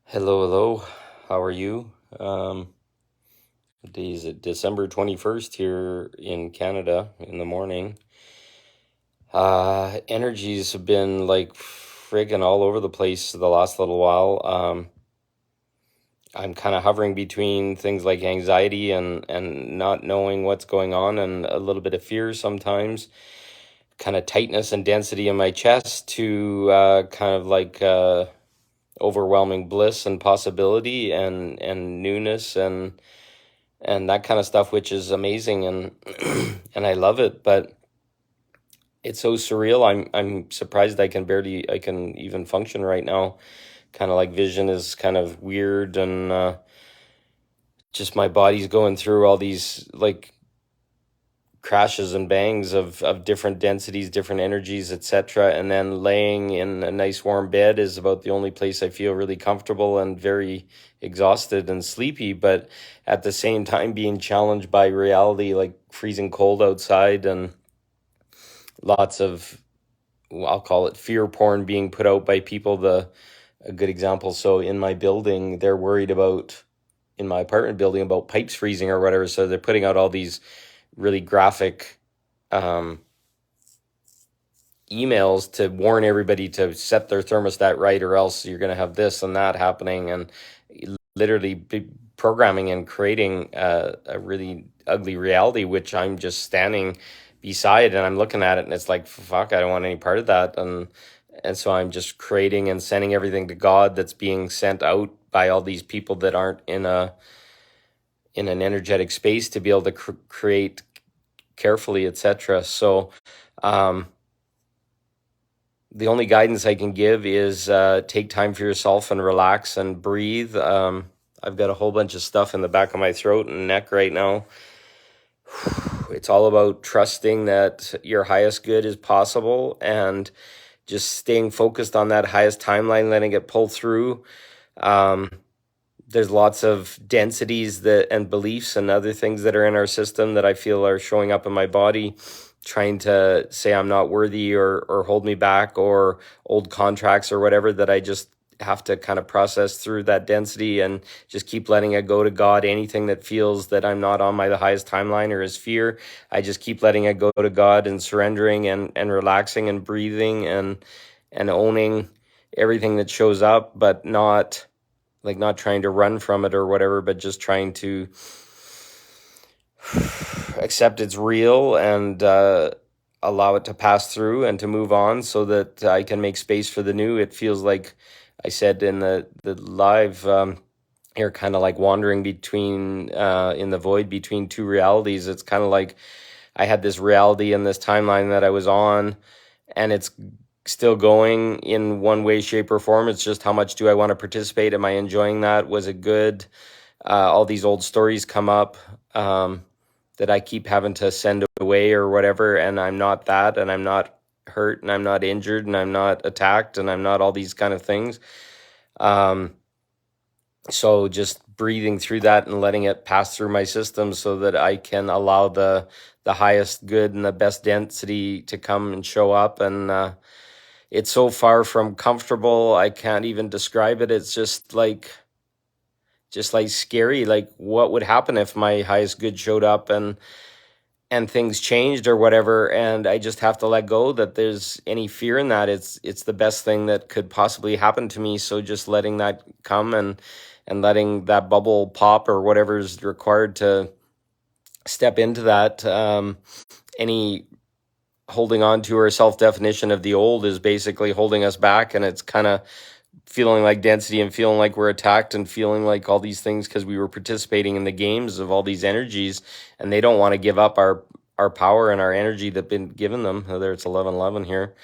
Hello, hello. How are you? Today is December 21st here in Canada in the morning. Energies have been like friggin' all over the place the last little while. I'm kind of hovering between things like anxiety and not knowing what's going on and a little bit of fear sometimes. Kind of tightness and density in my chest to kind of like overwhelming bliss and possibility and newness and that kind of stuff, which is amazing and and I love it, but it's so surreal. I'm surprised I can even function right now. Kind of like vision is kind of weird and just my body's going through all these like crashes and bangs of different densities, different energies, etc. And then laying in a nice warm bed is about the only place I feel really comfortable and very exhausted and sleepy, but at the same time being challenged by reality, like freezing cold outside and lots of, well, I'll call it fear porn being put out by people. A good example. So in my building, they're worried about in my apartment building about pipes freezing or whatever. So they're putting out all these really graphic um, emails to warn everybody to set their thermostat right, or else you're going to have this and that happening, and literally programming and creating a really ugly reality, which I'm just standing beside and I'm looking at it and it's like, fuck, I don't want any part of that. And so I'm just creating and sending everything to God that's being sent out by all these people that aren't in an energetic space to be able to create carefully, etc. So um, the only guidance I can give is take time for yourself and relax and breathe. I've got a whole bunch of stuff in the back of my throat and neck right now. It's all about trusting that your highest good is possible and just staying focused on that highest timeline, letting it pull through. Um, there's lots of densities that and beliefs and other things that are in our system that I feel are showing up in my body, trying to say I'm not worthy or hold me back, or old contracts or whatever that I just have to kind of process through that density and just keep letting it go to God. Anything that feels that I'm not on my the highest timeline or is fear, I just keep letting it go to God and surrendering and relaxing and breathing and owning everything that shows up, but not trying to run from it or whatever, but just trying to accept it's real and allow it to pass through and to move on so that I can make space for the new. It feels like I said in the live, you're kind of like wandering between in the void between two realities. It's kind of like I had this reality and this timeline that I was on, and it's still going in one way, shape, or form. It's just how much do I want to participate? Am I enjoying that? Was it good? All these old stories come up that I keep having to send away or whatever, and I'm not that, and I'm not hurt, and I'm not injured, and I'm not attacked, and I'm not all these kind of things. Um, so just breathing through that and letting it pass through my system so that I can allow the highest good and the best density to come and show up. And it's so far from comfortable, I can't even describe it. It's just like scary. Like, what would happen if my highest good showed up and things changed or whatever, and I just have to let go that there's any fear in that. It's the best thing that could possibly happen to me. So just letting that come and letting that bubble pop or whatever is required to step into that. Any holding on to or self-definition of the old is basically holding us back, and it's kind of feeling like density and feeling like we're attacked and feeling like all these things because we were participating in the games of all these energies, and they don't want to give up our power and our energy that's been given them, whether it's 1111 here,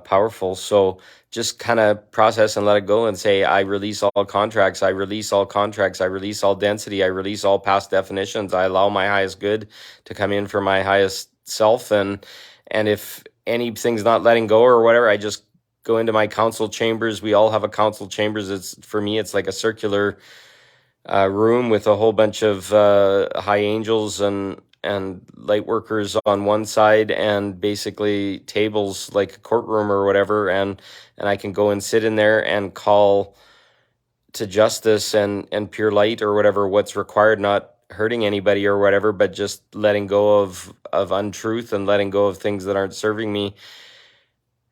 powerful. So just kind of process and let it go and say, I release all contracts, I release all contracts, I release all density, I release all past definitions, I allow my highest good to come in for my highest self. And if anything's not letting go or whatever, I just go into my council chambers. We all have a council chambers. It's, for me, it's like a circular room with a whole bunch of high angels and light workers on one side, and basically tables like a courtroom or whatever, and I can go and sit in there and call to justice and pure light or whatever, what's required, not hurting anybody or whatever, but just letting go of untruth and letting go of things that aren't serving me,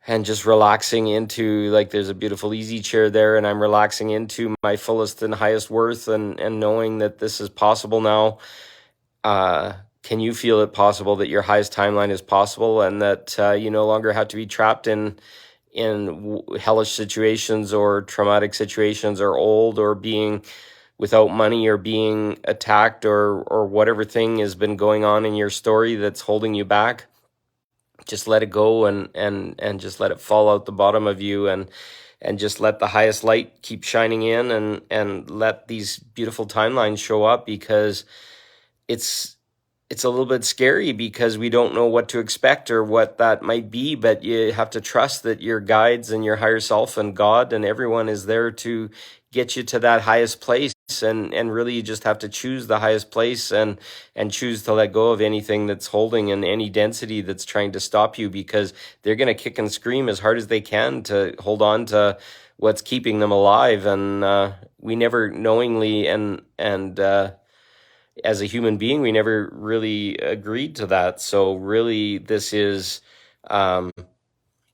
and just relaxing into, like, there's a beautiful easy chair there, and I'm relaxing into my fullest and highest worth, and knowing that this is possible now. Can you feel it possible that your highest timeline is possible, and that you no longer have to be trapped in hellish situations or traumatic situations, or old, or being without money, or being attacked, or whatever thing has been going on in your story that's holding you back? Just let it go, and just let it fall out the bottom of you, and just let the highest light keep shining in, and let these beautiful timelines show up, because it's a little bit scary, because we don't know what to expect or what that might be, but you have to trust that your guides and your higher self and God and everyone is there to get you to that highest place, and really you just have to choose the highest place, and choose to let go of anything that's holding, and any density that's trying to stop you, because they're going to kick and scream as hard as they can to hold on to what's keeping them alive. And we never knowingly, and as a human being, we never really agreed to that. So really, this is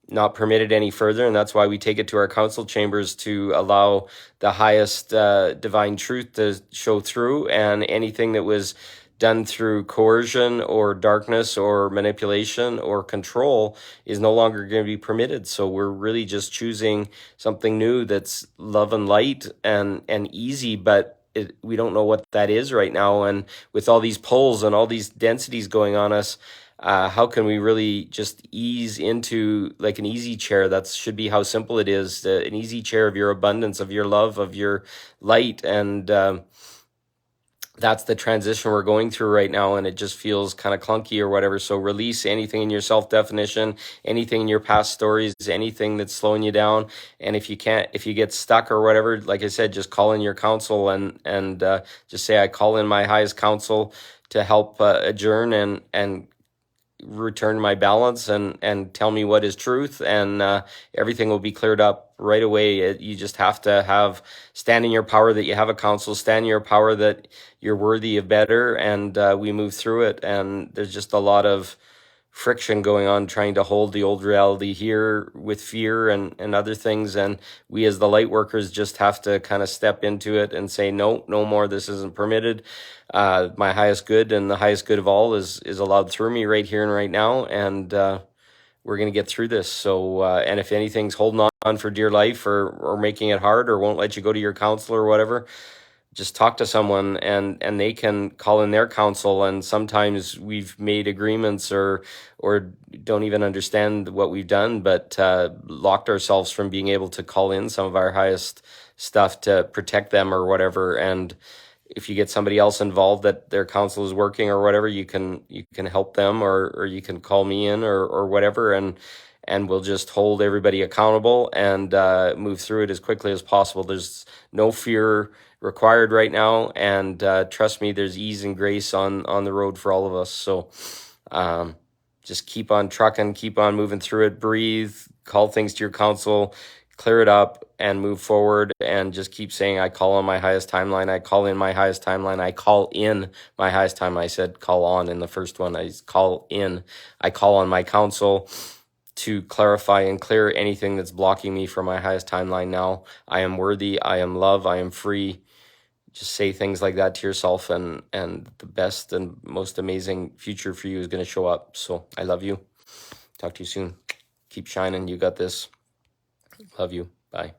not permitted any further, and that's why we take it to our council chambers to allow the highest divine truth to show through, and anything that was done through coercion or darkness or manipulation or control is no longer going to be permitted. So we're really just choosing something new that's love and light and easy, but we don't know what that is right now. And with all these pulls and all these densities going on us, how can we really just ease into, like, an easy chair? That should be how simple it is, an easy chair of your abundance, of your love, of your light. And that's the transition we're going through right now, and it just feels kind of clunky or whatever. So release anything in your self-definition, anything in your past stories, anything that's slowing you down. And if you get stuck or whatever, like I said, just call in your counsel, and just say, I call in my highest counsel to help adjourn and return my balance, and tell me what is truth, and everything will be cleared up right away. You just have to stand in your power, that you have a counsel, stand in your power, that you're worthy of better, and we move through it. And there's just a lot of friction going on, trying to hold the old reality here with fear and other things. And we as the light workers just have to kind of step into it and say, no more, this isn't permitted. My highest good and the highest good of all is allowed through me right here and right now. And we're going to get through this. So, and if anything's holding on for dear life, or making it hard, or won't let you go to your counselor or whatever, just talk to someone, and they can call in their counsel. And sometimes we've made agreements or don't even understand what we've done, but locked ourselves from being able to call in some of our highest stuff to protect them or whatever. And if you get somebody else involved that their counsel is working or whatever, you can help them, or you can call me in or whatever, and we'll just hold everybody accountable and move through it as quickly as possible. There's no fear required right now, and trust me, there's ease and grace on the road for all of us. So just keep on trucking, keep on moving through it, breathe, call things to your counsel, clear it up, and move forward, and just keep saying, I call on my highest timeline, I call in my highest timeline, I call in my highest timeline. I said call on in the first one, I call in, I call on my counsel to clarify and clear anything that's blocking me from my highest timeline now. I am worthy, I am love, I am free. Just say things like that to yourself, and the best and most amazing future for you is going to show up. So I love you. Talk to you soon. Keep shining. You got this. Love you. Bye.